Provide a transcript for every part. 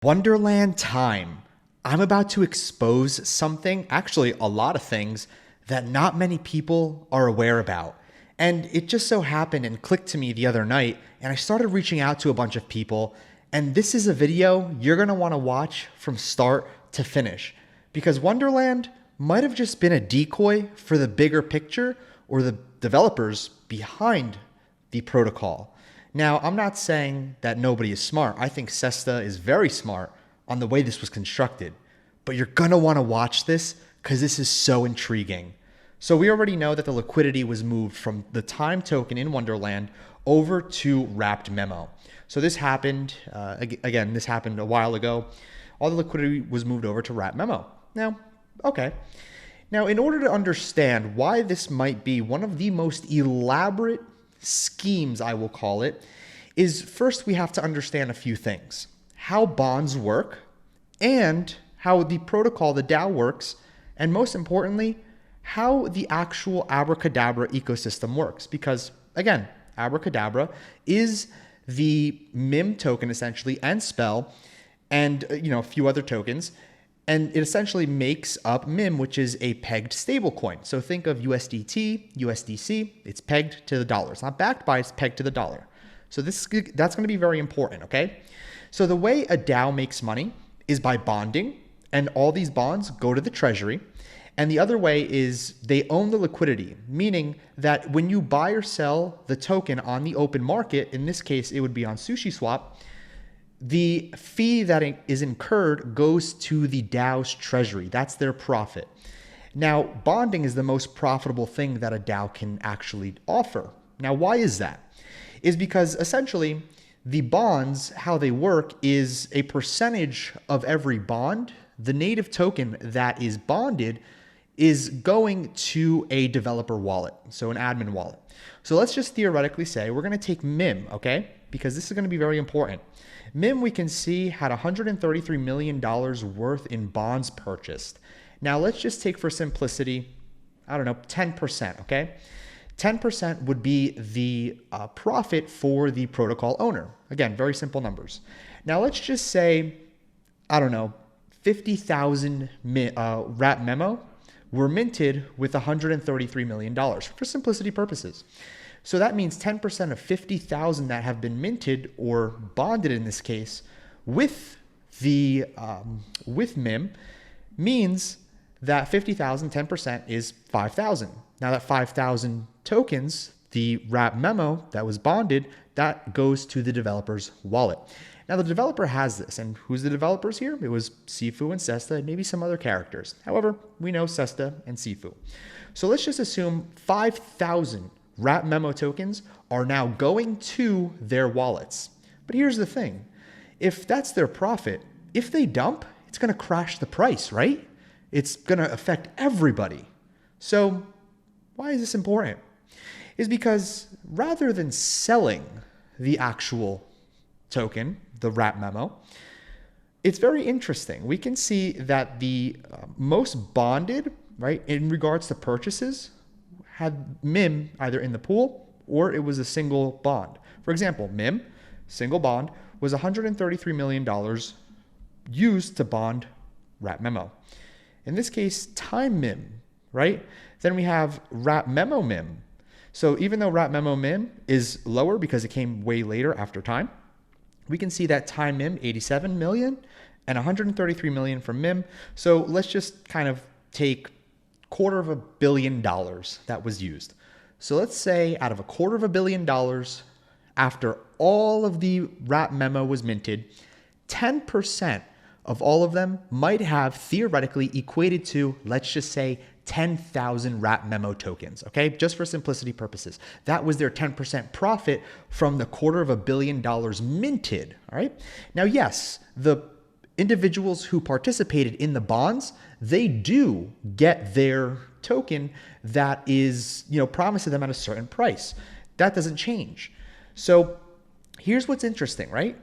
Wonderland time. I'm about to expose something, actually a lot of things, that not many people are aware about. And it just so happened and clicked to me the other night, and I started reaching out to a bunch of people. And this is a video you're gonna wanna watch from start to finish. Because Wonderland might have just been a decoy for the bigger picture or the developers behind the protocol. Now, I'm not saying that nobody is smart. I think Sesta is very smart on the way this was constructed. But you're going to want to watch this because this is so intriguing. So we already know that the liquidity was moved from the time token in Wonderland over to wrapped memo. So this happened, again, this happened a while ago. All the liquidity was moved over to wrapped memo. Now, okay. Now, in order to understand why this might be one of the most elaborate schemes, I will call it, is first we have to understand a few things. How bonds work, and how the protocol, the DAO, works, and most importantly, how the actual abracadabra ecosystem works. Because again, abracadabra is the MIM token essentially, and SPELL, and a few other tokens. And it essentially makes up MIM, which is a pegged stablecoin. So think of USDT, USDC, it's pegged to the dollar. It's not backed by, it's pegged to the dollar. So that's going to be very important, okay? So the way a DAO makes money is by bonding, and all these bonds go to the treasury. And the other way is they own the liquidity, meaning that when you buy or sell the token on the open market, in this case, it would be on SushiSwap, the fee that is incurred goes to the DAO's treasury. That's their profit. Now, bonding is the most profitable thing that a DAO can actually offer. Now, why is that? Is because essentially the bonds, how they work is a percentage of every bond. The native token that is bonded is going to a developer wallet, so an admin wallet. So let's just theoretically say we're going to take MIM, okay? Because this is going to be very important. MIM, we can see, had $133 million worth in bonds purchased. Now, let's just take for simplicity, 10%, okay? 10% would be the profit for the protocol owner. Again, very simple numbers. Now, let's just say, 50,000 wrap memo were minted with $133 million for simplicity purposes. So that means 10% of 50,000 that have been minted or bonded in this case with the with MIM means that 50,000, 10% is 5,000. Now that 5,000 tokens, the wrap memo that was bonded, that goes to the developer's wallet. Now the developer has this, and who's the developers here? It was Sifu and Sesta, and maybe some other characters. However, we know Sesta and Sifu. So let's just assume 5,000 wrap memo tokens are now going to their wallets. But here's the thing. If that's their profit, if they dump, it's going to crash the price, right? It's going to affect everybody. So why is this important? Is because rather than selling the actual token, the wrap memo, it's very interesting. We can see that the most bonded, right, in regards to purchases, had MIM either in the pool or it was a single bond. For example, MIM, single bond, was $133 million used to bond wrap memo. In this case, time MIM, right? Then we have wrap memo MIM. So even though wrap memo MIM is lower because it came way later after time, we can see that time MIM, 87 million and 133 million from MIM. So let's just kind of take $250 million that was used. So let's say out of $250 million, after all of the wrap memo was minted, 10% of all of them might have theoretically equated to, let's just say, 10,000 wrap memo tokens, okay? Just for simplicity purposes. That was their 10% profit from the $250 million minted, all right? Now, yes, the individuals who participated in the bonds, they do get their token that is, promised to them at a certain price. That doesn't change. So here's what's interesting, right?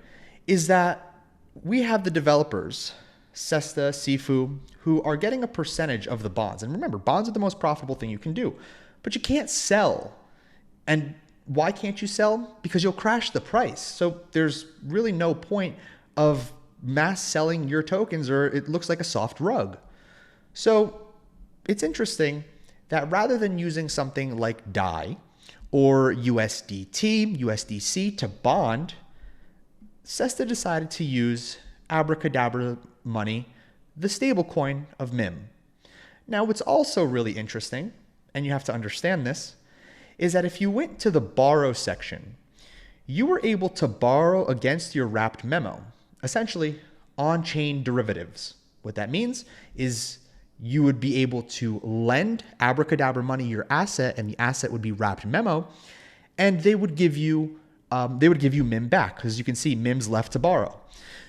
Is that we have the developers, Sesta, Sifu, who are getting a percentage of the bonds. And remember, bonds are the most profitable thing you can do, but you can't sell. And why can't you sell? Because you'll crash the price. So there's really no point of mass selling your tokens, or it looks like a soft rug. So it's interesting that rather than using something like DAI or USDT, USDC to bond, SESTA decided to use abracadabra money, the stablecoin of MIM. Now, what's also really interesting, and you have to understand this, is that if you went to the borrow section, you were able to borrow against your wrapped memo, essentially on-chain derivatives. What that means is you would be able to lend abracadabra money your asset, and the asset would be wrapped memo, and they would give you MIM back, because you can see MIM's left to borrow.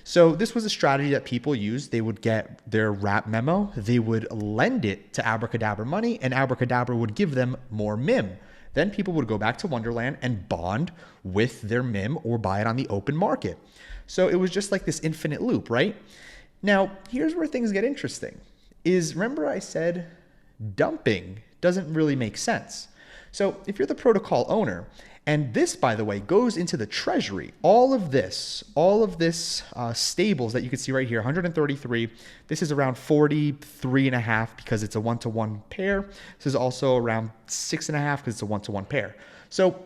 So this was a strategy that people used. They would get their wrap memo, they would lend it to abracadabra money, and abracadabra would give them more MIM. Then people would go back to Wonderland and bond with their MIM or buy it on the open market. So it was just like this infinite loop, right? Now, here's where things get interesting. Remember I said dumping doesn't really make sense. So if you're the protocol owner, and this, by the way, goes into the treasury, all of this stables that you can see right here, 133, this is around 43.5 because it's a one-to-one pair. This is also around 6.5 because it's a one-to-one pair. So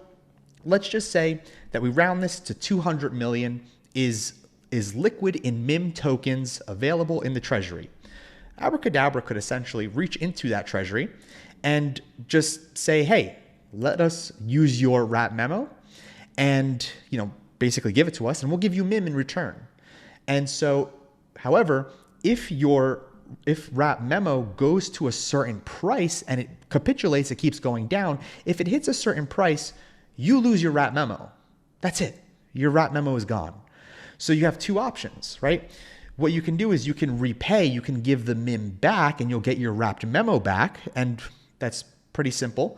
let's just say that we round this to 200 million is liquid in MIM tokens available in the treasury. Abracadabra could essentially reach into that treasury and just say, hey, let us use your wrap memo and, basically give it to us and we'll give you MIM in return. And so, however, if wrap memo goes to a certain price and it capitulates, it keeps going down, if it hits a certain price, you lose your wrap memo. That's it. Your wrap memo is gone. So you have two options, right? What you can do is you can repay, you can give the MIM back and you'll get your wrapped memo back, and that's pretty simple.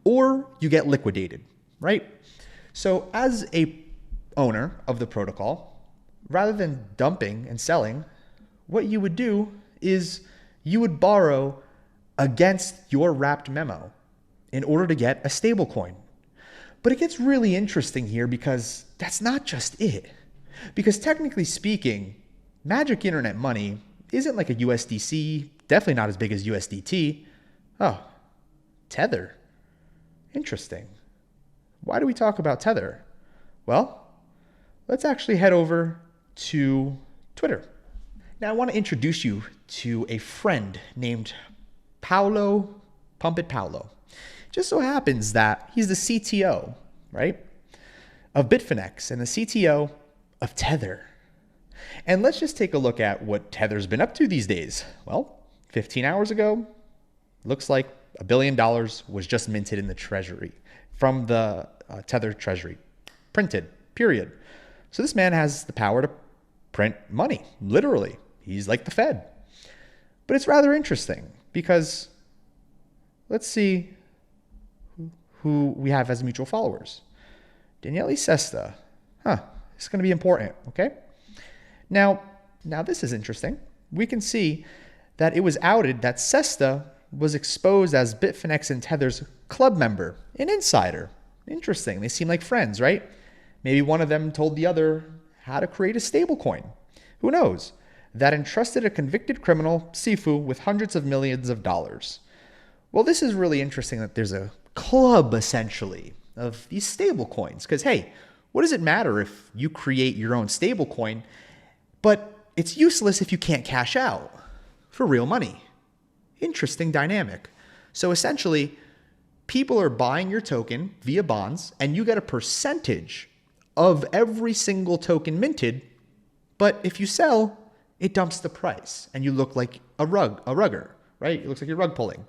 Or you get liquidated, right? So as a owner of the protocol, rather than dumping and selling, what you would do is you would borrow against your wrapped memo in order to get a stable coin. But it gets really interesting here because that's not just it. Because technically speaking, Magic Internet Money isn't like a USDC, definitely not as big as USDT. Oh, Tether. Interesting. Why do we talk about Tether? Well, let's actually head over to Twitter. Now, I want to introduce you to a friend named Paolo, Pump It Paolo. Just so happens that he's the CTO, right, of BitFinex and the CTO of Tether. And let's just take a look at what Tether's been up to these days. Well, 15 hours ago, looks like $1 billion was just minted in the treasury from the Tether treasury. Printed, period. So this man has the power to print money, literally. He's like the Fed. But it's rather interesting because let's see who we have as mutual followers. Daniele Sesta. It's going to be important, okay? Now this is interesting. We can see that it was outed that Sesta was exposed as BitFinex and Tether's club member, an insider. Interesting. They seem like friends, right? Maybe one of them told the other how to create a stablecoin. Who knows? That entrusted a convicted criminal, Sifu, with hundreds of millions of dollars. Well, this is really interesting that there's a club, essentially, of these stablecoins. Because, hey, what does it matter if you create your own stablecoin, but it's useless if you can't cash out for real money? Interesting dynamic. So essentially, people are buying your token via bonds, and you get a percentage of every single token minted. But if you sell, it dumps the price, and you look like a rugger, right? It looks like you're rug pulling.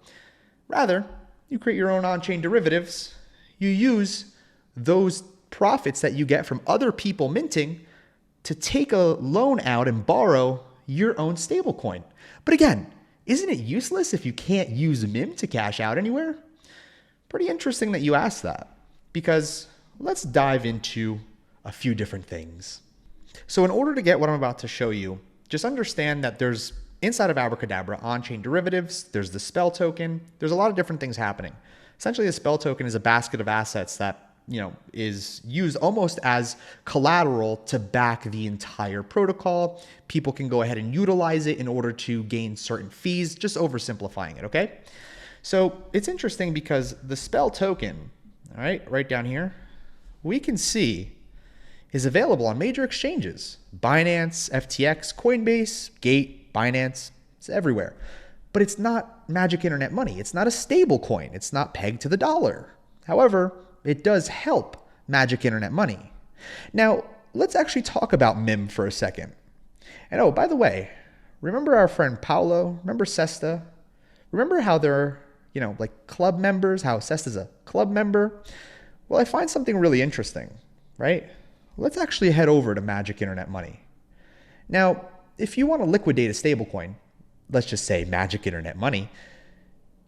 Rather, you create your own on-chain derivatives. You use those profits that you get from other people minting to take a loan out and borrow your own stablecoin. But again, isn't it useless if you can't use MIM to cash out anywhere? Pretty interesting that you asked that, because let's dive into a few different things. So in order to get what I'm about to show you, just understand that there's inside of Abracadabra on-chain derivatives, there's the SPELL token, there's a lot of different things happening. Essentially, a SPELL token is a basket of assets that is used almost as collateral to back the entire protocol. People can go ahead and utilize it in order to gain certain fees, just oversimplifying it, okay? So it's interesting because the SPELL token, all right down here, we can see is available on major exchanges: Binance, FTX, Coinbase, Gate, Binance. It's everywhere. But it's not magic internet money. It's not a stable coin. It's not pegged to the dollar. However, it does help magic internet money. Now, let's actually talk about MIM for a second. And oh, by the way, remember our friend Paolo? Remember Sesta? Remember how they're, like club members, how Sesta's a club member? Well, I find something really interesting, right? Let's actually head over to magic internet money. Now, if you want to liquidate a stablecoin, let's just say magic internet money,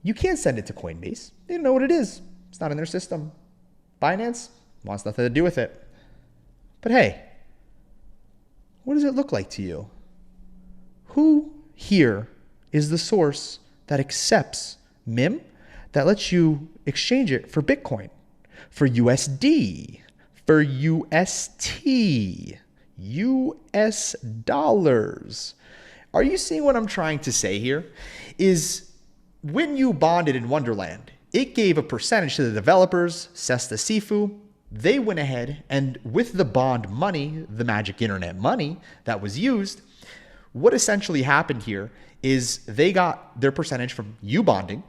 you can't send it to Coinbase. They don't know what it is. It's not in their system. Binance wants nothing to do with it. But hey, what does it look like to you? Who here is the source that accepts MIM, that lets you exchange it for Bitcoin, for USD, for UST, US dollars? Are you seeing what I'm trying to say here? Is when you bonded in Wonderland, it gave a percentage to the developers, Sesta Sifu. They went ahead and with the bond money, the magic internet money that was used, what essentially happened here is they got their percentage from you bonding.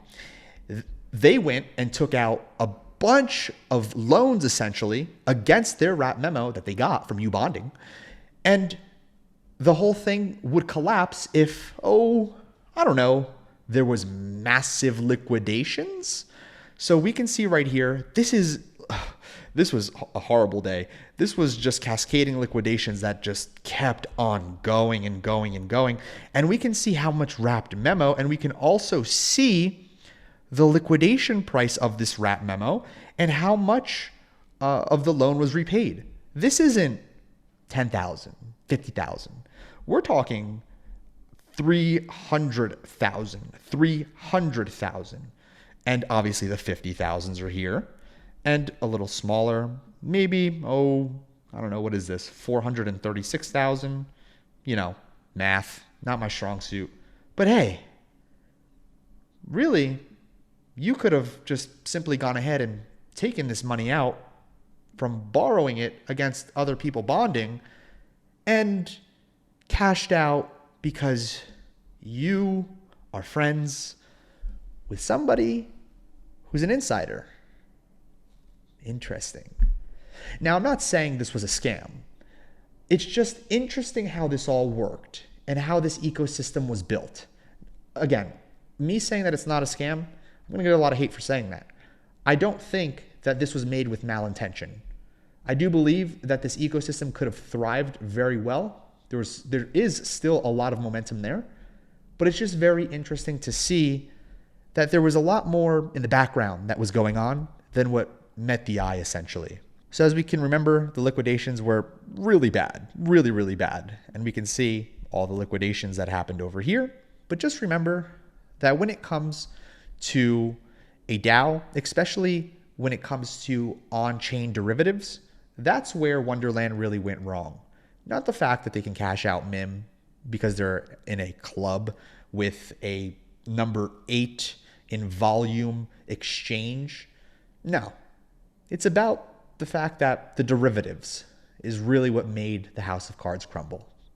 They went and took out a bunch of loans essentially against their wrap memo that they got from you bonding. And the whole thing would collapse if, there was massive liquidations. So we can see right here, this was a horrible day. This was just cascading liquidations that just kept on going and going and going. And we can see how much wrapped memo, and we can also see the liquidation price of this wrap memo and how much of the loan was repaid. This isn't 10,000, 50,000. We're talking 300,000. And obviously the 50,000s are here. And a little smaller, maybe, what is this? 436,000. Math, not my strong suit. But hey, really, you could have just simply gone ahead and taken this money out from borrowing it against other people bonding and cashed out because you are friends with somebody who's an insider. Interesting. Now, I'm not saying this was a scam. It's just interesting how this all worked and how this ecosystem was built. Again, me saying that it's not a scam, I'm going to get a lot of hate for saying that. I don't think that this was made with malintention. I do believe that this ecosystem could have thrived very well. There is still a lot of momentum there, but it's just very interesting to see that there was a lot more in the background that was going on than what met the eye essentially. So as we can remember, the liquidations were really bad, really, really bad. And we can see all the liquidations that happened over here. But just remember that when it comes to a DAO, especially when it comes to on-chain derivatives, that's where Wonderland really went wrong. Not the fact that they can cash out MIM because they're in a club with a number 8 in volume exchange. No, it's about the fact that the derivatives is really what made the house of cards crumble.